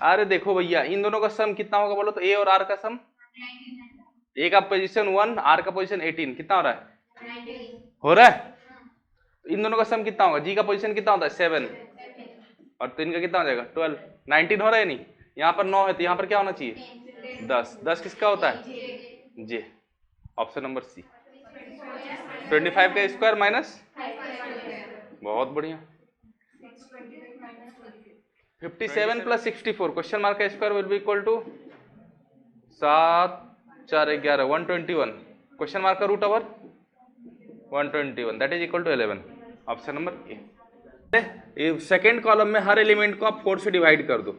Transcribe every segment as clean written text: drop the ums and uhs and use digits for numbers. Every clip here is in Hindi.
अरे देखो भैया, इन दोनों का सम कितना होगा बोलो तो, ए और आर का सम, ए का पोजीशन 1, आर का पोजीशन 18, कितना हो रहा है? हो रहा है। इन दोनों का सम कितना होगा? जी का पोजीशन कितना होता है? 7, और 3 का कितना हो जाएगा? 12। 19 हो रहा है नहीं? यहाँ पर 9 है तो यहाँ पर क्या होना चाहिए? 10। 10 किसका होता है? जे। ऑप्शन नंबर सी। 25 का स्क्वायर माइनस, बहुत बढ़िया। 57 प्लस 64, क्वेश्चन मार्क का square will be equal to 7 4 11 121, question mark का root over 121, that is equal to 11। Option number A. Second column में हर एलिमेंट को आप 4 से डिवाइड कर दो,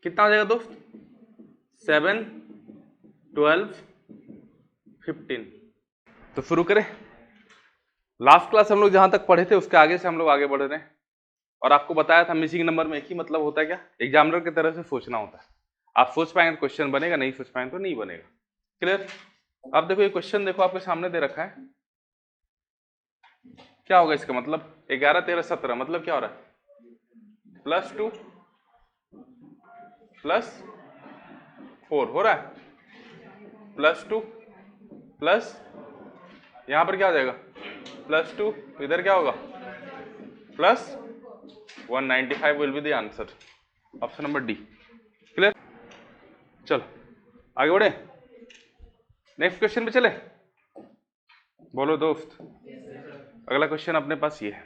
कितना हो जाएगा दोस्त? 7 12 15। तो शुरू करें। लास्ट क्लास हम लोग जहां तक पढ़े थे उसके आगे से हम लोग आगे बढ़ रहे हैं, और आपको बताया था मिसिंग नंबर में एक ही मतलब होता है क्या? एग्जामिनर की तरह से सोचना होता है। आप सोच पाएंगे तो क्वेश्चन बनेगा, नहीं सोच पाएंगे तो नहीं बनेगा। क्लियर? अब देखो ये क्वेश्चन देखो आपके सामने दे रखा है, क्या होगा इसका मतलब? 11 13 17 मतलब क्या हो रहा है? +2 +4 हो रहा है, +2 प्लस, यहां पर क्या हो जाएगा? +2, इधर क्या होगा? +195 will be the answer. Option number D. Clear? चलो आगे बढ़े, नेक्स्ट क्वेश्चन पे चले। बोलो दोस्त। अगला क्वेश्चन अपने पास ये है,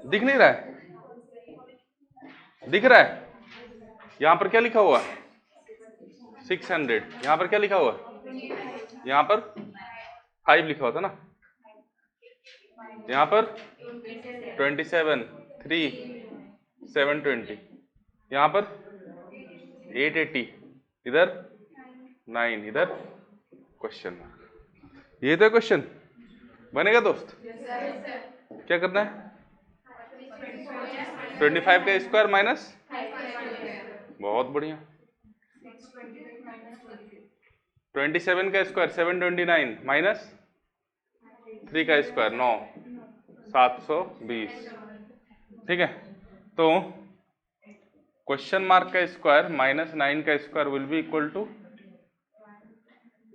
दिख नहीं रहा है? दिख रहा है? यहां पर क्या लिखा हुआ है? 600। यहां पर क्या लिखा हुआ है? यहां पर 5 लिखा हुआ था ना, यहां पर 27 3 720, यहां पर 880, इधर 9, इधर क्वेश्चन। ये तो क्वेश्चन बनेगा दोस्त। क्या करना है? 25 का स्क्वायर माइनस, बहुत बढ़िया। 27 का स्क्वायर 729 माइनस 3 का स्क्वायर 9 720। ठीक है, तो क्वेश्चन मार्क का स्क्वायर -9 का square will be equal to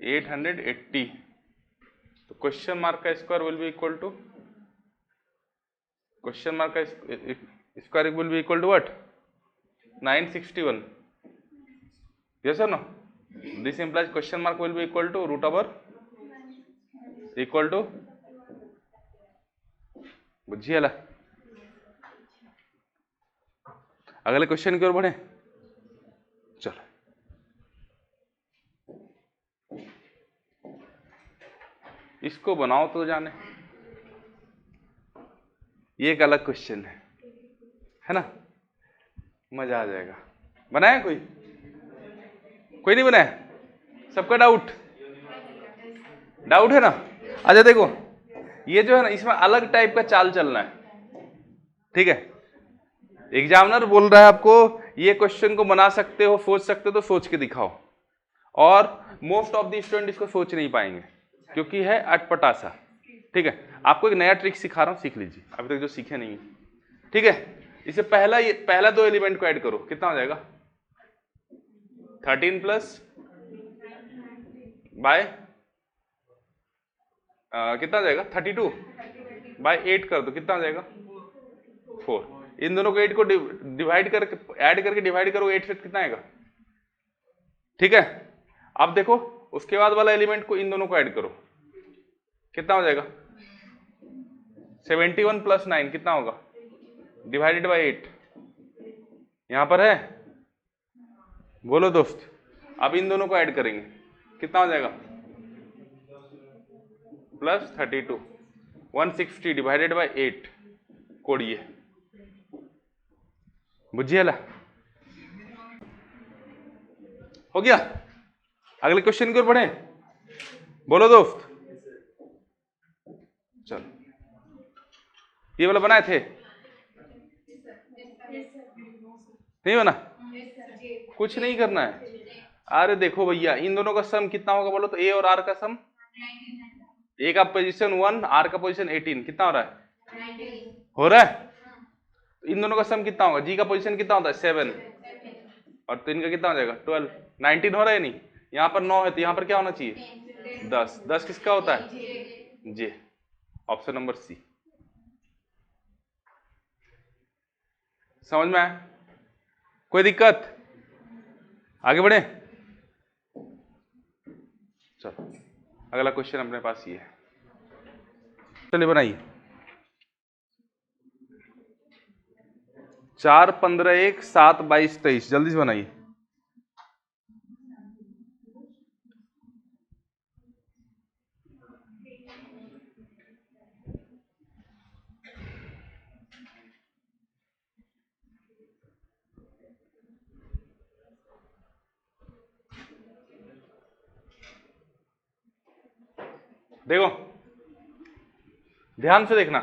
880। तो क्वेश्चन मार्क का square will be equal to, question mark का square will be equal to what? 961। Yes और no? This implies question mark will be equal to root over equal to, बुझिए ला। अगले क्वेश्चन की ओर बढ़े। चलो इसको बनाओ तो जाने, ये एक अलग क्वेश्चन है ना, मजा आ जाएगा। बनाया कोई? कोई नहीं बनाया? सबका डाउट है ना? अच्छा देखो, ये जो है ना, इसमें अलग टाइप का चाल चलना है। ठीक है, एग्जामिनर बोल रहा है आपको ये क्वेश्चन को बना सकते हो, सोच सकते हो तो सोच के दिखाओ, और मोस्ट ऑफ द स्टूडेंट इसको सोच नहीं पाएंगे क्योंकि है अटपटा सा। ठीक है, आपको एक नया ट्रिक सिखा रहा हूं, सीख लीजिए अभी तक जो सीखे नहीं है। ठीक है, इसे पहला 2 एलिमेंट को ऐड करो, कितना हो जाएगा? 13 प्लस बाय कितना हो जाएगा? 32 बाय 8 कर दो, कितना हो जाएगा? 4। इन दोनों को 8 को डिवाइड करके ऐड करके डिवाइड करो, 8 से कितना आएगा? ठीक है, अब देखो उसके बाद वाला एलिमेंट को इन दोनों को ऐड करो, कितना हो जाएगा? 71 प्लस 9 कितना होगा? डिवाइडेड बाय 8 यहां पर है, बोलो दोस्त। अब इन दोनों को ऐड करेंगे, कितना हो जाएगा? +32 160 डिवाइडेड बाय 8 कोड़िए, बुझिए ला। हो गया? अगले क्वेश्चन की ओर बढ़े। बोलो दोस्त। चलो ये वाला बनाए थे? नहीं बना? कुछ नहीं करना है। अरे देखो भैया, इन दोनों का सम कितना होगा बोलो तो, ए और आर का सम, ए का पोजीशन 1 आर का पोजीशन 18, कितना हो रहा है? हो रहा है। इन दोनों का सम कितना होगा, जी का पोजीशन कितना होता है 7 और 3 का कितना हो जाएगा 12, 19 हो रहा है नहीं, यहाँ पर 9 है तो यहाँ पर क्या होना चाहिए 10, 10 किसका होता है जे, ऑप्शन नंबर सी। समझ में आया, कोई दिक्कत, आगे बढ़े। चलो अगला क्वेश्चन अपने पास ये है, चलिए बनाइए। 4, 15, 1, 7, 22, 23, जल्दी से बनाइए। देखो ध्यान से देखना,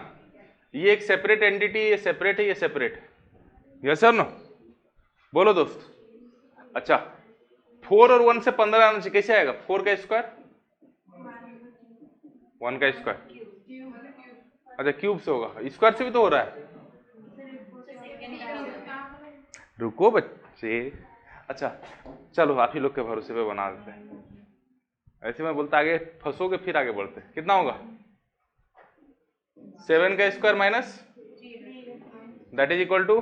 ये एक सेपरेट एंटिटी, ये सेपरेट है, ये सेपरेट है, यस सर नो, बोलो दोस्त। अच्छा 4 और 1 से 15 आना चाहिए, कैसे आएगा 4 का स्क्वायर 1 का स्क्वायर, अच्छा क्यूब से होगा, स्क्वायर से भी तो हो रहा है, रुको बच्चे, अच्छा चलो आप ही लोग के भरोसे पे बना देते हैं, ऐसे मैं बोलता आगे फंसोगे फिर आगे बढ़ते। कितना होगा 7 का square minus that is equal to,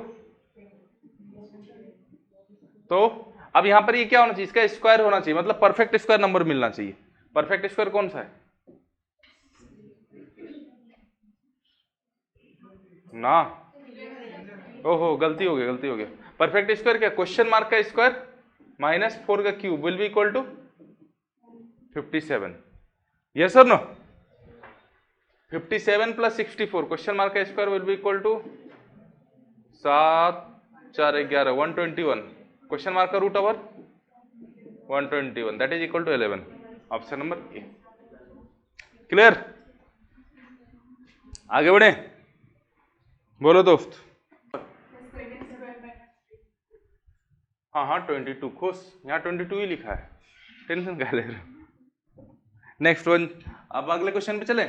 तो अब यहां पर ये क्या होना चाहिए, इसका स्क्वायर होना चाहिए, मतलब परफेक्ट स्क्वायर नंबर मिलना चाहिए। परफेक्ट स्क्वायर कौन सा है ना, ओहो गलती हो गया, गलती हो गया। परफेक्ट स्क्वायर क्या, क्वेश्चन मार्क का स्क्वायर माइनस 4 का cube will be equal to 57, yes और नो। 57 प्लस 64 क्वेश्चन मार्क का square will be equal to 7, 4, 11, 121, question mark का root over 121 that is equal to 11, option number A. Clear, आगे बढ़े, बोलो दोस्त। हाँ हाँ 22 खुश, यहाँ 22 ही लिखा है, टेंशन क्या ले रहे हो। नेक्स्ट वन, अब अगले क्वेश्चन पे चले,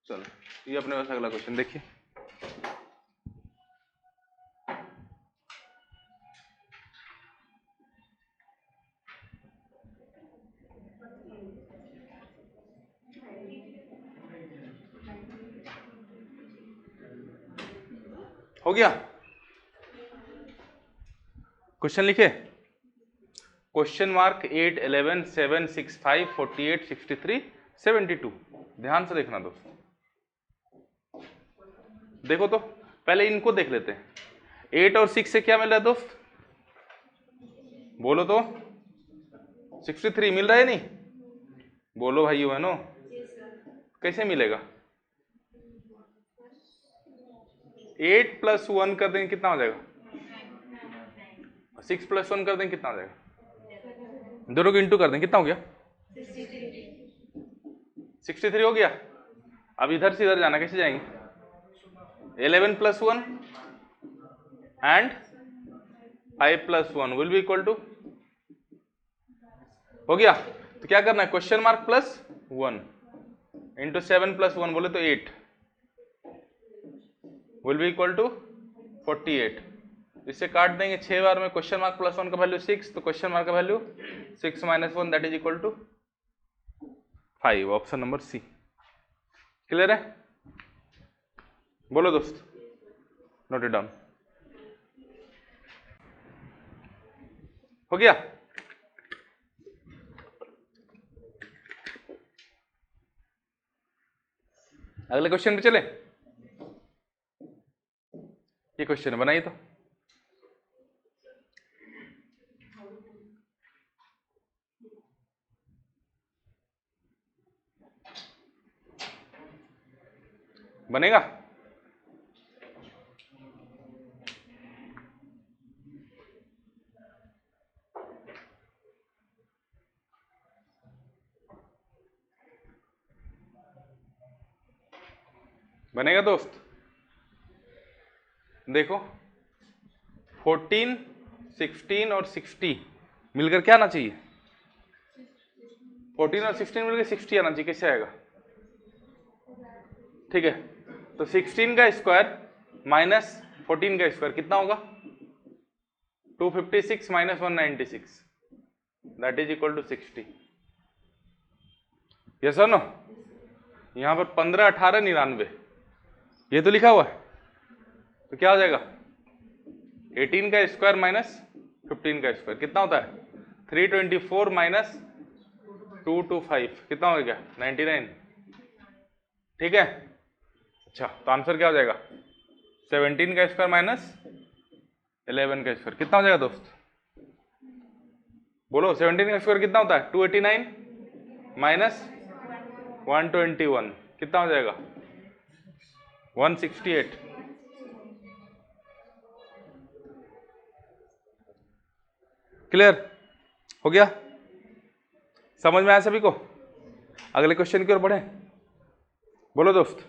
चलो ये अपने पास अगला क्वेश्चन देखिए। हो गया, क्वेश्चन लिखे, क्वेश्चन मार्क 8, 11, 7, 6, 5, 48, 63, 72, ध्यान से देखना दोस्त। देखो तो पहले इनको देख लेते हैं, 8 और 6 से क्या मिल रहा है दोस्त, बोलो तो 63 मिल रहा है नहीं, बोलो भाई है नो, कैसे मिलेगा 8 प्लस 1 कर देंगे कितना हो जाएगा, 6 प्लस 1 कर देंगे कितना हो जाएगा, दोनों को इंटू कर देंगे कितना हो गया 63 हो गया। अब इधर से इधर जाना, कैसे जाएंगे, 11 plus 1 and 5 plus 1 will be equal to, हो गया। तो क्या करना है, question mark plus 1 into 7 plus 1 बोले तो 8 विल बी इक्वल टू 48, इससे काट देंगे 6 बार में, क्वेश्चन मार्क प्लस 1 का वैल्यू 6, तो क्वेश्चन मार्क का value 6 minus 1 that is equal to 5, option number C. Clear है, बोलो दोस्त, नोट इट डाउन, हो गया। अगले क्वेश्चन पे चले, ये क्वेश्चन बनाइए तो, बनेगा, बनेगा दोस्त। देखो 14, 16 और 60 मिलकर क्या आना चाहिए, 14 और 16 मिलकर 60 आना चाहिए, कैसे आएगा, ठीक है। तो 16 का स्क्वायर माइनस 14 का स्क्वायर कितना होगा 256 minus 196 that is equal to 60। Yes और नो? यहां पर 15 18 99 ये तो लिखा हुआ है, तो क्या हो जाएगा 18 का स्क्वायर माइनस 15 का स्क्वायर कितना होता है 324 माइनस 225 कितना हो गया 99। ठीक है, अच्छा तो आंसर क्या हो जाएगा 17 का स्क्वायर माइनस 11 का स्क्वायर कितना हो जाएगा दोस्त, बोलो 17 का स्क्वायर कितना होता है 289 माइनस 121 कितना हो जाएगा 168। क्लियर हो गया, समझ में आया सभी को? अगले क्वेश्चन की ओर बढ़े, बोलो दोस्त।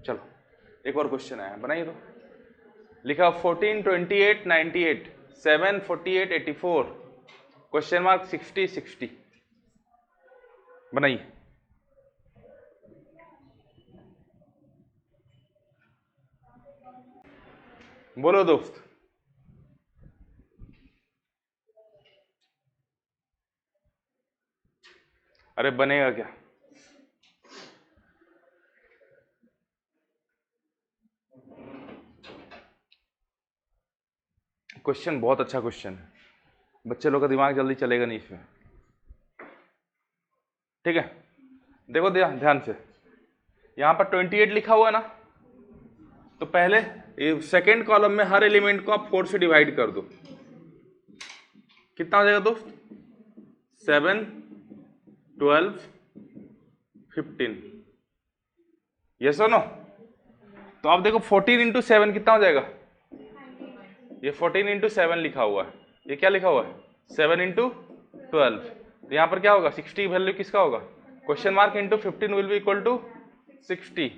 चलो एक और क्वेश्चन आया, बनाइए तो। लिखा 14 28 98 7 48 84 क्वेश्चन मार्क 60 60 बनाइए। बोलो दोस्त। अरे बनेगा क्या? क्वेश्चन बहुत अच्छा क्वेश्चन है, बच्चे लोग का दिमाग जल्दी चलेगा नहीं इसमें। ठीक है, देखो ध्यान से, यहां पर 28 लिखा हुआ है ना, तो पहले सेकेंड कॉलम में हर एलिमेंट को आप 4 से डिवाइड कर दो, कितना हो जाएगा दोस्त 7 12 15। यस और नो? तो आप देखो 14 इंटू 7 कितना हो जाएगा, ये 14 इंटू 7 लिखा हुआ है, ये क्या लिखा हुआ है 7 इंटू 12, तो यहाँ पर क्या होगा 60 वैल्यू किसका होगा, question mark into 15 will be equal to 60,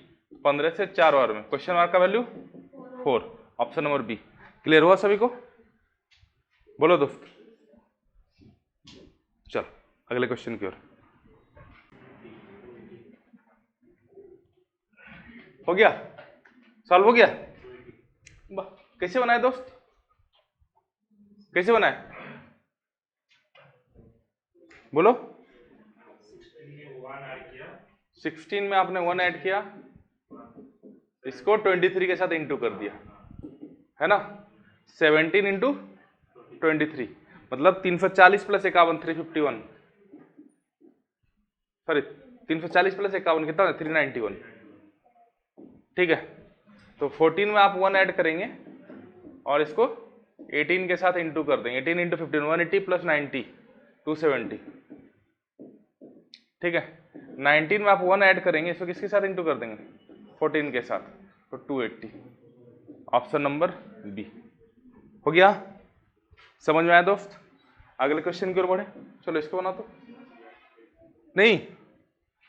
15 से 4 बार में क्वेश्चन मार्क का value 4, option number B. Clear हुआ सभी को? बोलो दोस्त। चलो अगले क्वेश्चन की ओर। हो गया, सॉल्व हो गया? कैसे बनाए दोस्त, कैसे बनाए बोलो? 16 में आपने 1 ऐड किया, इसको 23 के साथ इंटू कर दिया है ना, 17 इंटू 23 मतलब 340 प्लस 51 351, सॉरी 340 प्लस 51 कितना 391। ठीक है, तो 14 में आप 1 ऐड करेंगे और इसको 18 के साथ इंटू कर देंगे, 18 इंटू 15 180 प्लस 90 270। ठीक है, 19 में आप 1 ऐड करेंगे, इसको किसके साथ इंटू कर देंगे 14 के साथ, तो 280, ऑप्शन नंबर बी। हो गया, समझ में आया दोस्त? अगले क्वेश्चन की ओर बढ़े, चलो इसको बना तो, नहीं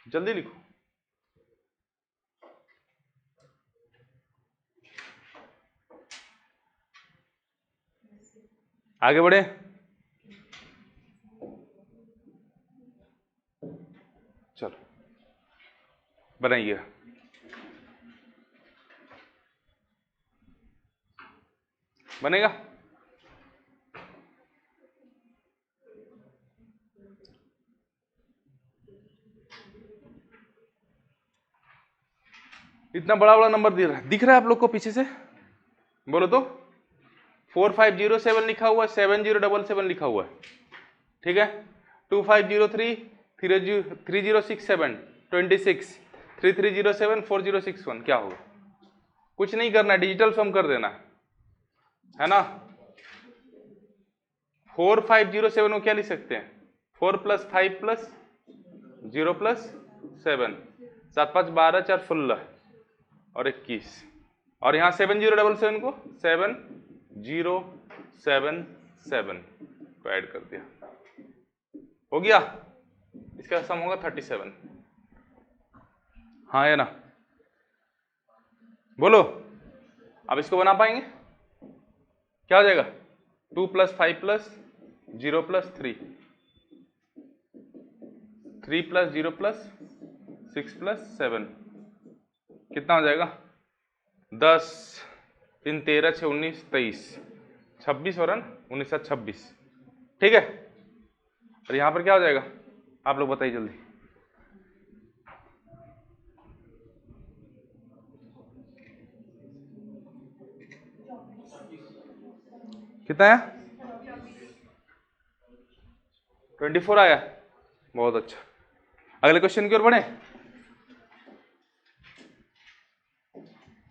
जल्दी लिखो। आगे बढ़े, चलो बनाइए। बनेगा? इतना बड़ा बड़ा नंबर दिख रहा है आप लोग को पीछे से, बोलो तो 4507 लिखा हुआ है, 7077 लिखा हुआ है। ठीक है, 2503 3067 26 3307 4061 क्या होगा, कुछ नहीं करना, डिजिटल सम कर देना है ना। 4507 को क्या लिख सकते हैं 4 + 5 + 0 + 7 7 5 12 4 16 और 21, और यहाँ 7077 को 7077 को ऐड कर दिया, हो गया, इसका सम होगा 37। हाँ या ना, बोलो। अब इसको बना पाएंगे, क्या हो जाएगा 2 + 5 + 0 + 3 3 + 0 + 6 + 7 कितना हो जाएगा 10 3 13 6 19 23 26 हो रहा ना 19 7 26। ठीक है, और यहाँ पर क्या हो जाएगा आप लोग बताइए जल्दी। कितना आया 24 आया, बहुत अच्छा। अगले क्वेश्चन की ओर बढ़े,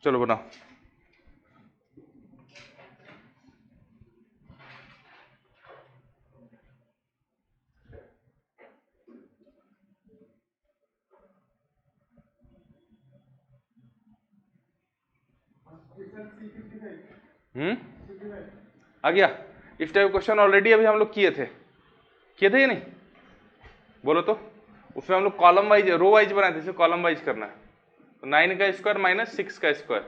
चलो बनाओ। आ गया। इस टाइप क्वेश्चन ऑलरेडी अभी हम लोग किए थे या नहीं, बोलो तो। उसमें हम लोग कॉलम वाइज रो वाइज बनाए थे, इसे कॉलम वाइज करना है। तो 9 का स्क्वायर माइनस 6 का स्क्वायर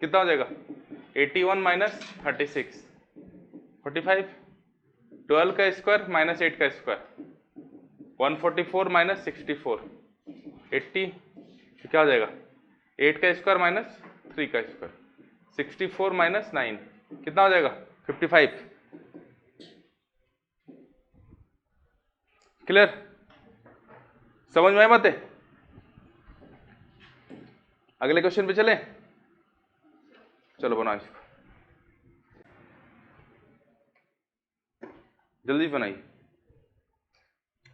कितना हो जाएगा 81 माइनस 36 45। 12 का स्क्वायर माइनस 8 का स्क्वायर 144 माइनस 64 80। क्या हो जाएगा 8 का स्क्वायर माइनस 3 का स्क्वायर 64 माइनस 9 कितना हो जाएगा 55। क्लियर, समझ में आई बात है। अगले क्वेश्चन पे चले, चलो बनाओ इसको, जल्दी बनाइए।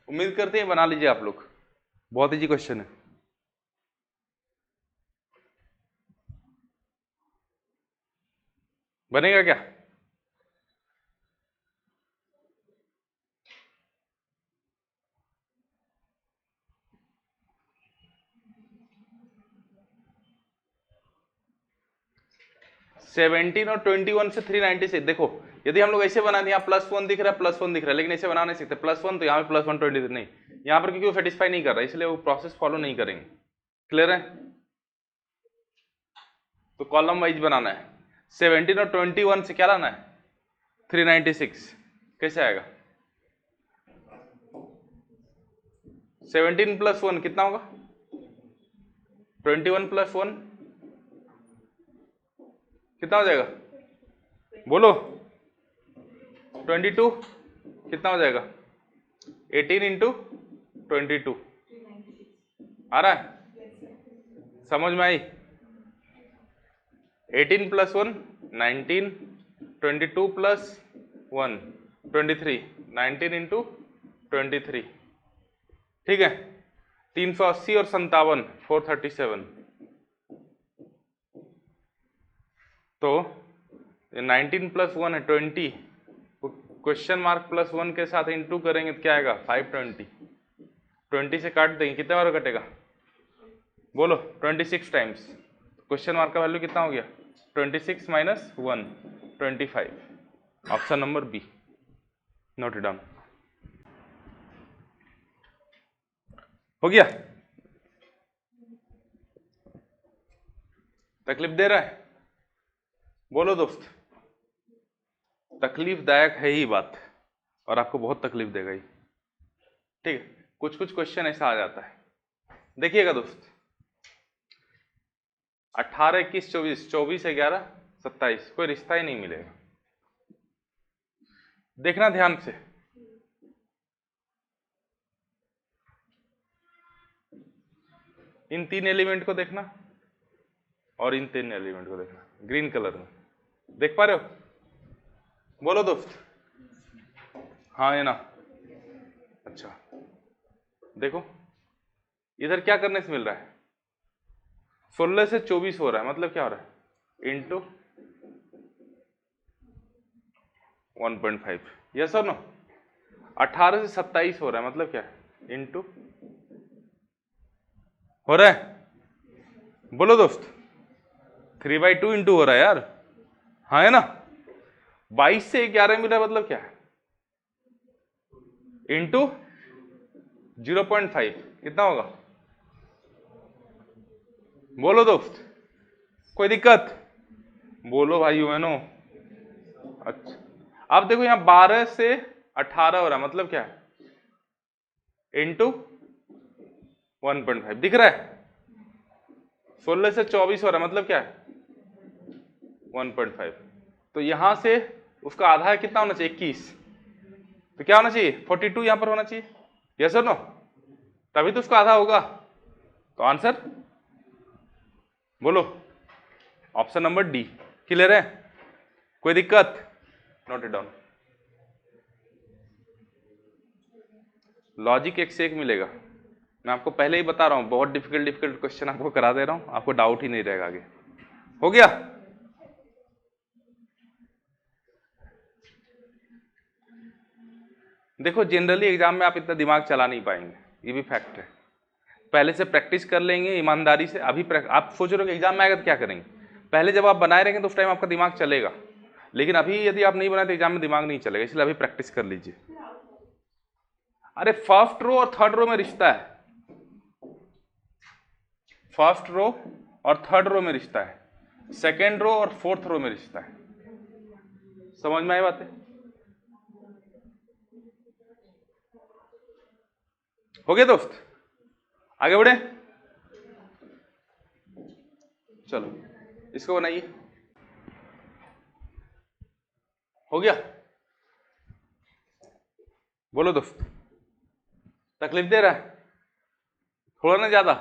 उम्मीद करते हैं बना लीजिए आप लोग, बहुत इजी क्वेश्चन है। बनेगा क्या? सेवेंटीन और 21 से 396। देखो यदि हम लोग ऐसे बना दिए, यहाँ +1 दिख रहा है +1 दिख रहा है, लेकिन ऐसे बना नहीं सकते +1 तो यहाँ पे +1 23 नहीं, यहाँ पर क्योंकि वो सेटिस्फाई नहीं कर रहा है इसलिए वो प्रोसेस फॉलो नहीं करेंगे। क्लियर है, तो कॉलम वाइज बनाना है। 17 और 21 से क्या लाना है 396। कैसे आएगा 17 + 1 कितना होगा 21 + 1 कितना हो जाएगा बोलो 22 कितना हो जाएगा 18 × 22 आ रहा है, समझ में आई। 18 + 1 19 22 + 1 23 19 × 23। ठीक है, 380 और 57 437। तो 19 + 1 है 20, क्वेश्चन मार्क +1 के साथ इंटू करेंगे तो क्या आएगा 520। 20 से काट देंगे कितने बार कटेगा बोलो 26 टाइम्स। क्वेश्चन मार्क का वैल्यू कितना हो गया 26 - 1 25। Option number B, note it down. हो गया, तकलीफ दे रहा है बोलो दोस्त, तकलीफदायक है ही बात और आपको बहुत तकलीफ देगा ही। ठीक है, कुछ कुछ क्वेश्चन ऐसा आ जाता है। देखिएगा दोस्त 18 21 24 24 11 27 कोई रिश्ता ही नहीं मिलेगा। देखना ध्यान से, इन 3 एलिमेंट को देखना और इन 3 एलिमेंट को देखना, ग्रीन कलर में देख पा रहे हो बोलो दोस्त, हाँ है ना। अच्छा देखो इधर क्या करने से मिल रहा है 16 से 24 हो रहा है, मतलब क्या हो रहा है इंटू 1.5, यस और नो। 18 से 27 हो रहा है, मतलब क्या है इंटू हो रहा है बोलो दोस्त 3/2 इंटू हो रहा है यार, हाँ है ना। 22 से 11 मिला मतलब क्या है इंटू 0.5 कितना होगा बोलो दोस्त, कोई दिक्कत बोलो भाई बहनों। अच्छा अब देखो यहां 12 से 18 हो रहा है, मतलब क्या है इंटू 1.5 दिख रहा है, 16 से 24 हो रहा है, मतलब क्या है 1.5। तो यहां से उसका आधा कितना होना चाहिए 21, तो क्या होना चाहिए 42 यहां पर होना चाहिए, यस और नो, तभी तो उसका आधा होगा। तो आंसर बोलो ऑप्शन नंबर डी। क्लियर है, कोई दिक्कत, नोट इट डाउन। लॉजिक एक से एक मिलेगा, मैं आपको पहले ही बता रहा हूं, बहुत डिफिकल्ट क्वेश्चन आपको करा दे रहा हूं, आपको डाउट ही नहीं रहेगा आगे। हो गया, देखो जनरली एग्जाम में आप इतना दिमाग चला नहीं पाएंगे, ये भी फैक्ट है। पहले से प्रैक्टिस कर लेंगे ईमानदारी से। अभी आप सोच रहे हो कि एग्जाम में आएगा तो क्या करेंगे, पहले जब आप बनाए रहेंगे तो उस टाइम आपका दिमाग चलेगा, लेकिन अभी यदि आप नहीं बनाए तो एग्जाम में दिमाग नहीं चलेगा, इसलिए अभी प्रैक्टिस कर लीजिए। अरे फर्स्ट रो और थर्ड रो में रिश्ता है, फर्स्ट रो और थर्ड रो में रिश्ता है, सेकेंड रो और फोर्थ रो में रिश्ता है। समझ में आई बात है? हो गया दोस्त, आगे बढ़े, चलो इसको बनाइए। हो गया, बोलो दोस्त, तकलीफ दे रहा है थोड़ा ना ज्यादा,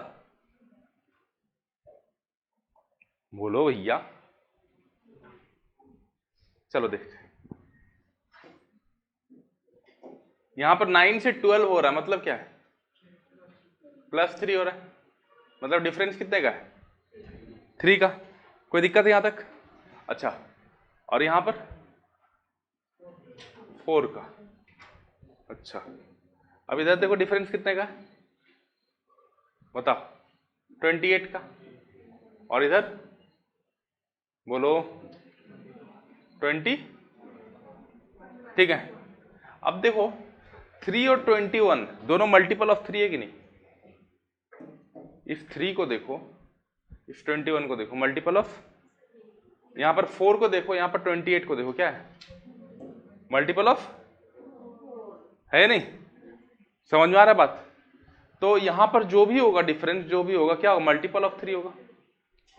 बोलो भैया। चलो देखते हैं, यहां पर 9 से 12 हो रहा है, मतलब क्या है +3 हो रहा है, मतलब डिफरेंस कितने का है 3 का। कोई दिक्कत है यहां तक? अच्छा, और यहां पर 4 का। अच्छा, अब इधर देखो डिफरेंस कितने का है बताओ, 28 का, और इधर बोलो 20। ठीक है, अब देखो 3 और 21 दोनों मल्टीपल ऑफ 3 है कि नहीं, इस 3 को देखो, इस 21 को देखो, मल्टीपल ऑफ, यहां पर 4 को देखो, यहां पर 28 को देखो, क्या है मल्टीपल ऑफ है नहीं, समझ में आ रहा है बात? तो यहां पर जो भी होगा डिफरेंस, जो भी होगा क्या होगा, मल्टीपल ऑफ 3 होगा,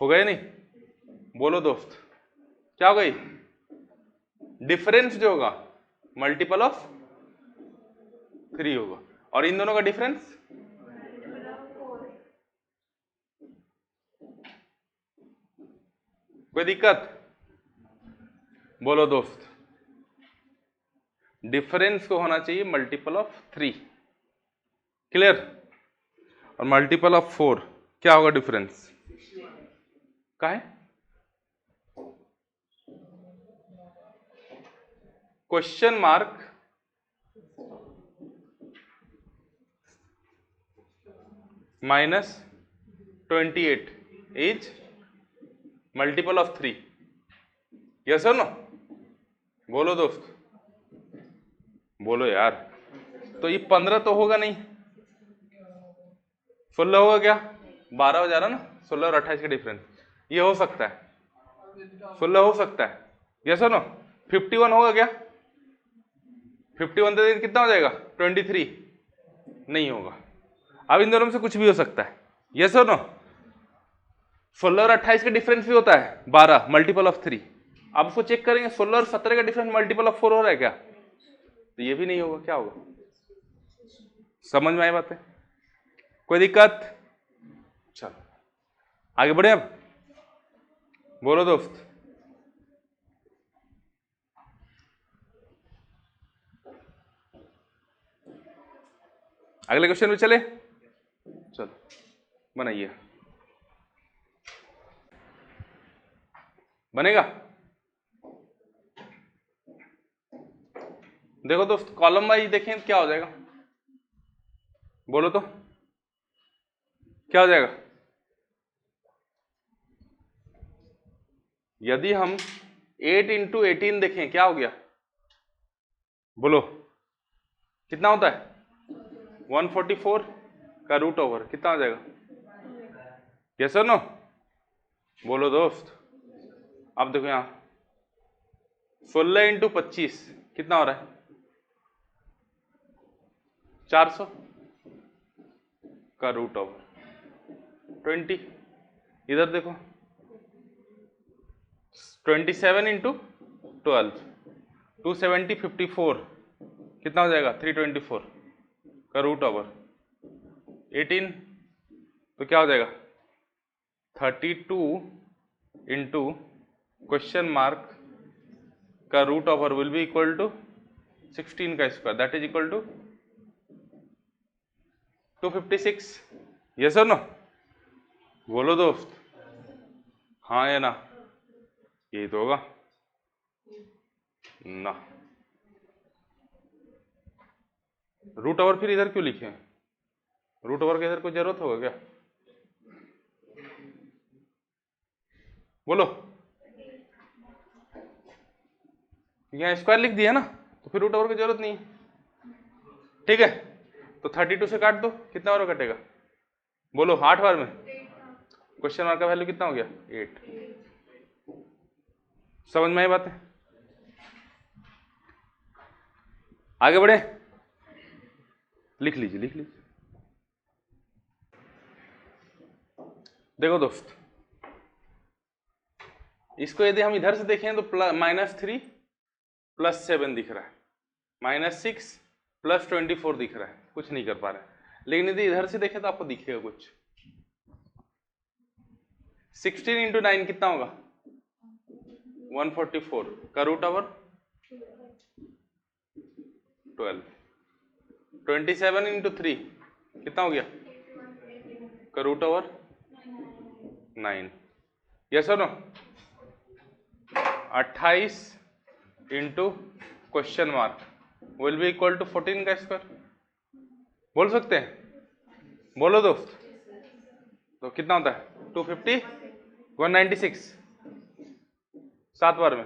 होगा या नहीं, बोलो दोस्त, क्या होगा ये डिफरेंस जो होगा मल्टीपल ऑफ 3 होगा, और इन दोनों का डिफरेंस कोई दिक्कत, बोलो दोस्त, डिफरेंस को होना चाहिए मल्टीपल ऑफ 3, क्लियर, और मल्टीपल ऑफ 4 क्या होगा डिफरेंस का है, question mark -28 is multiple of 3, yes और नो, बोलो दोस्त, बोलो यार। तो ये 15 तो होगा नहीं, 16 होगा क्या, 12 हो जा रहा ना, 16 और 28 का डिफरेंस, ये हो सकता है 16 हो सकता है, यस और नो। 51 होगा क्या, 51 तो कितना हो जाएगा 23, नहीं होगा। अब इन दोनों में से कुछ भी हो सकता है, यस और नो। 16 और 28 का डिफरेंस भी होता है 12 मल्टीपल ऑफ 3, अब उसको चेक करेंगे 16 और 17 का डिफरेंस मल्टीपल ऑफ 4 हो रहा है क्या, तो ये भी नहीं होगा, क्या होगा, समझ में आई बात है, कोई दिक्कत, चलो आगे बढ़े, अब बोलो दोस्त, अगले क्वेश्चन में चले, चलो बनाइए, बनेगा। देखो दोस्त कॉलम वाइज देखें क्या हो जाएगा, बोलो तो क्या हो जाएगा, यदि हम 8 इंटू 18 देखें क्या हो गया, बोलो कितना होता है 144 का रूट ओवर कितना हो जाएगा, यस और नो, बोलो दोस्त। अब देखो यहां 16 इंटू 25 कितना हो रहा है 400 का रूट ओवर 20, इधर देखो 27 इंटू 12, 270 54 कितना हो जाएगा 324 का रूट ओवर 18, तो क्या हो जाएगा 32 इंटू क्वेश्चन मार्क का root over will be equal to 16 का square, that is equal to 256। Yes और नो? बोलो दोस्त, हाँ या ना? यही तो होगा ना। रूट ओवर फिर इधर क्यों लिखे हैं? रूट ओवर के इधर कोई जरूरत होगा क्या? बोलो, यहाँ स्क्वायर लिख दिया ना, तो फिर रूट ओवर की जरूरत नहीं है। ठीक है, तो 32 से काट दो, कितना और कटेगा? बोलो 8 बार में। क्वेश्चन मार्क का वैल्यू कितना हो गया 8। समझ में आई बात है? आगे बढ़े, लिख लीजिए लिख लीजिए। देखो दोस्त, इसको यदि हम इधर से देखें तो -3 + 7 दिख रहा है, -6 + 24 दिख रहा है, कुछ नहीं कर पा रहा है। लेकिन यदि इधर से देखें तो आपको दिखेगा कुछ। 16 इंटू 9 कितना होगा 144 का रूट ओवर 12, 27 इंटू 3 कितना हो गया का रूट ओवर 9। यस और no? 28 into question mark will be equal to 14 का स्क्वायर। बोल सकते हैं? बोलो दोस्त, तो कितना होता है 250 196 7 बार में।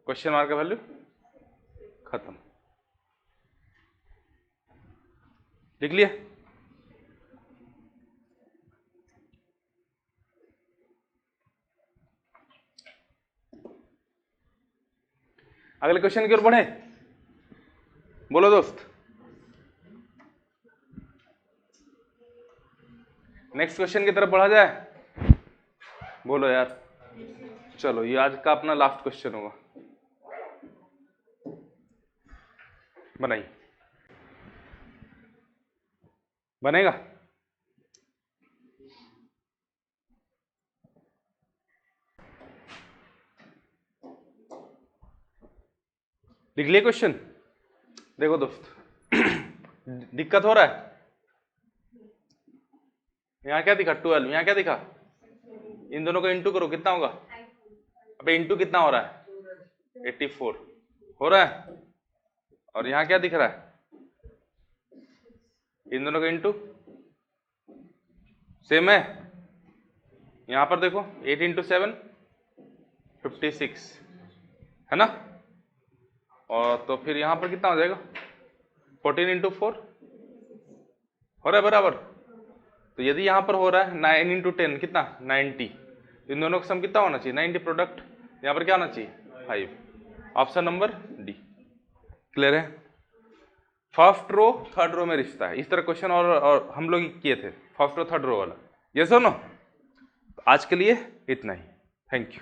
क्वेश्चन मार्क का वैल्यू खत्म। लिख लिया? अगले क्वेश्चन की ओर बढ़े। बोलो दोस्त, नेक्स्ट क्वेश्चन की तरफ बढ़ा जाए। बोलो यार, चलो ये आज का अपना लास्ट क्वेश्चन होगा। बनाइए, बनेगा? लिख लिए क्वेश्चन? देखो दोस्त, दिक्कत हो रहा है? यहाँ क्या दिखा 12, यहाँ क्या दिखा? इन दोनों को इंटू करो, कितना होगा? अबे इंटू कितना हो रहा है 84 हो रहा है। और यहाँ क्या दिख रहा है? इन दोनों का इंटू सेम है। यहाँ पर देखो 8 इंटू 7 56 है ना। और तो फिर यहाँ पर कितना हो जाएगा 14 इंटू 4 हो रहा है बराबर। तो यदि यहाँ पर हो रहा है 9 इंटू 10 कितना 90, इन दोनों का सम कितना होना चाहिए 90 प्रोडक्ट। यहाँ पर क्या होना चाहिए 5। Option number D. क्लियर है? फर्स्ट रो थर्ड रो में रिश्ता है। इस तरह क्वेश्चन और हम लोग किए थे फर्स्ट रो थर्ड रो वाला। यस और नो? आज के लिए इतना ही। Thank you.